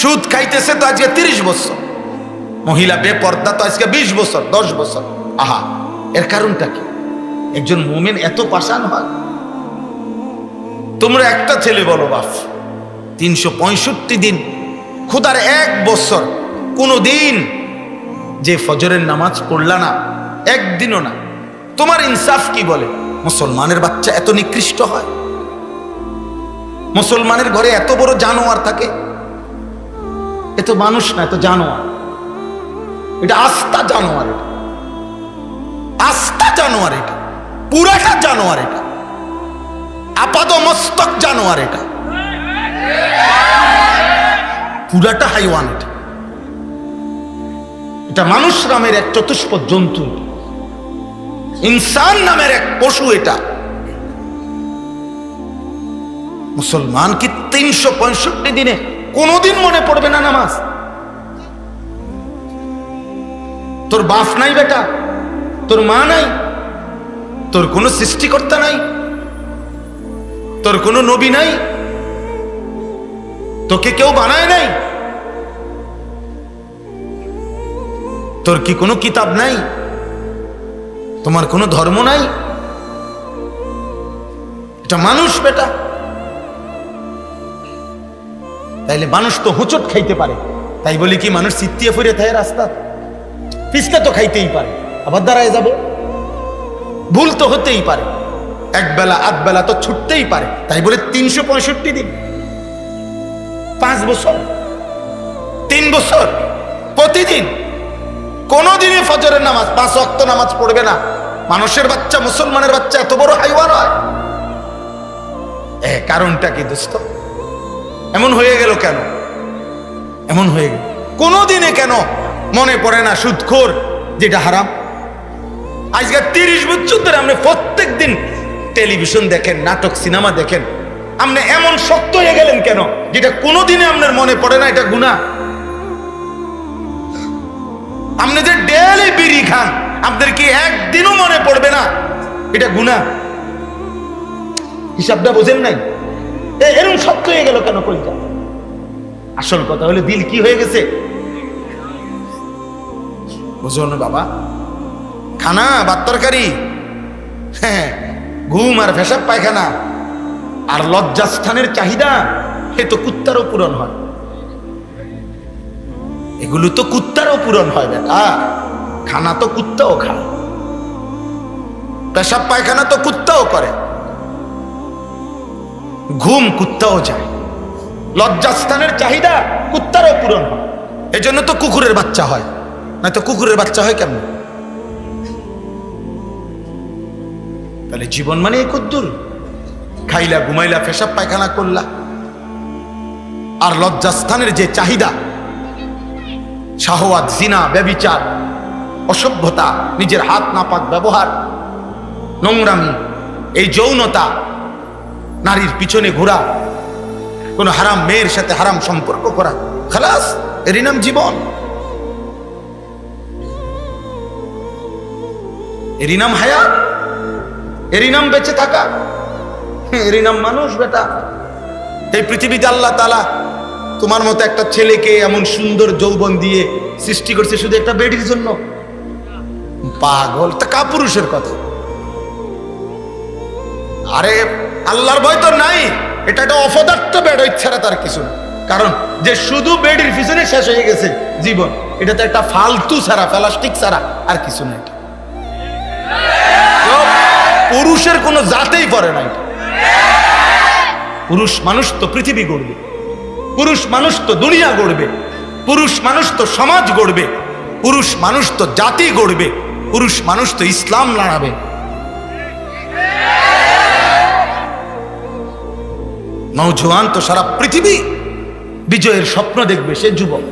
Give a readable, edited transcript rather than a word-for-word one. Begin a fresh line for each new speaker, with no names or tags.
সুদ খাইতেছে তো আজকে 30 বছর, মহিলা বেপর্দা তো আজকে 20 বছর 10 বছর। আহা, এর কারণটা কি? একজন মুমিন এত পাষাণ হয়? তোমরা একটা ছেলে বলো বাপ, 365 দিন খোদার 1 বছর কোনো দিন যে ফজরের নামাজ পড়লা না, একদিনও না, তোমার ইনসাফ কি বলে? মুসলমানের বাচ্চা এত নিকৃষ্ট হয়? মুসলমানের ঘরে এত বড় জানোয়ার থাকে? এ তো মানুষ না, এত জানোয়ার। এটা আস্তা জানোয়ার, এটা আস্তা জানোয়ার, এটা পুরাটা জানোয়ার, এটা আপাদ মস্তক জানোয়ার, এটা পুরাটা হাইওয়ান। এটা মানুষ নামের এক চতুষ্পদ জন্তু, ইনসান নামের এক পশু। এটা মুসলমান কি 365 দিনে কোনদিন মনে পড়বে না নামাজ? তোর বাপ নাই বেটা, তোর মা নাই, তোর কোনো সৃষ্টিকর্তা নাই, তোর কোনো নবী নাই, তোকে কেউ বানায় নাই, তোর কি কোনো কিতাব নাই, তোমার কোনো ধর্ম নাই? এটা মানুষ বেটা। তাইলে মানুষ তো হোঁচট খাইতে পারে, তাই বলি কি মানুষ চিত্তিয়ে ফুরে থাকে রাস্তা? পিছকা তো খাইতেই পারে, আবার দাঁড়ায় যাবে। ভুল তো হতেই পারে, এক বেলা আধ বেলা তো ছুটতেই পারে, তাই বলে 365 দিন, 5 বছর, 3 বছর প্রতিদিন কোনদিনে ফজরের নামাজ 5 ওয়াক্ত নামাজ পড়বে না? মানুষের বাচ্চা, মুসলমানের বাচ্চা এত বড় হাইওয়ান হয়? কারণটা কি দোস্ত? এমন হয়ে গেল কেন? এমন হয়ে গেল কোনদিনে কেন মনে পড়ে না সুদখোর যেটা হারাম? আজকে 30 বছর ধরে আপনি প্রত্যেক দিন টেলিভিশন দেখেন, নাটক সিনেমা দেখেন, আপনি এমন শক্ত হয়ে গেলেন কেন যেটা কোনোদিনে আপনার মনে পড়ে না এটা গুনাহ? আপনি যে ডেইলি বিড়ি খান, আপনাদের কি একদিনও মনে পড়বে না এটা গুনাহ? হিসাবটা বোঝেন নাই? এরকম শক্ত হয়ে গেল কেন কইটা? আসল কথা হলো দিল কি হয়ে গেছে বুঝো না বাবা? খানা ভাত তরকারি, হ্যাঁ, ঘুম আর পেশাব পায়খানা আর লজ্জাস্থানের চাহিদা, এ তো কুত্তারও পূরণ হয়। এগুলো তো কুত্তারও পূরণ হয় বেটা। খানা তো কুত্তাও খায়, পেশাব পায়খানা তো কুত্তাও করে, ঘুম কুত্তাও যায়, লজ্জাস্থানের চাহিদা কুত্তারও পূরণ হয়। এজন্য তো কুকুরের বাচ্চা হয়, না তো কুকুরের বাচ্চা হয় কেমন? তাহলে জীবন মানে কদ্দুর? খাইলা, ঘুমাইলা, পেশাব পায়খানা করলা, আর লজ্জাস্থানের যে চাহিদা, শাহওয়াত, জিনা, ব্যভিচার, অসভ্যতা, নিজের হাত নাপাক ব্যবহার, নোংরামি, এই যৌনতা, নারীর পিছনে ঘোরা, কোন হারাম মেয়ের সাথে হারাম সম্পর্ক করা, খালাস, এরই নাম জীবন, এরই নাম হায়াত, এরই নাম বেঁচে থাকা, এরই নাম মানুষ বেটা। এই পৃথিবীতে আল্লাহ তাআলা তোমার মতো একটা ছেলেকে এমন সুন্দর যৌবন দিয়ে সৃষ্টি করছে শুধু একটা বেডির জন্য? পাগল! তা কাপুরুষের কথা। আরে আল্লাহর ভয় তো নাই, এটা একটা অপদার্থ বেড ছাড়া তার কিছু না। কারণ যে শুধু বেডির পিছনে শেষ হয়ে গেছে জীবন, এটা তো একটা ফালতু ছাড়া, প্লাস্টিক ছাড়া আর কিছু না। এটা পুরুষের কোনো জাতেই পড়ে না। এটা পুরুষ মানুষ তো পৃথিবী গড়বে, পুরুষ মানুষ তো দুনিয়া গড়বে, পুরুষ মানুষ তো সমাজ গড়বে, পুরুষ মানুষ তো জাতি গড়বে, পুরুষ মানুষ তো ইসলাম লড়াবে। নওজোয়ান তো সারা পৃথিবী বিজয়ের স্বপ্ন দেখবে, সে যুবক।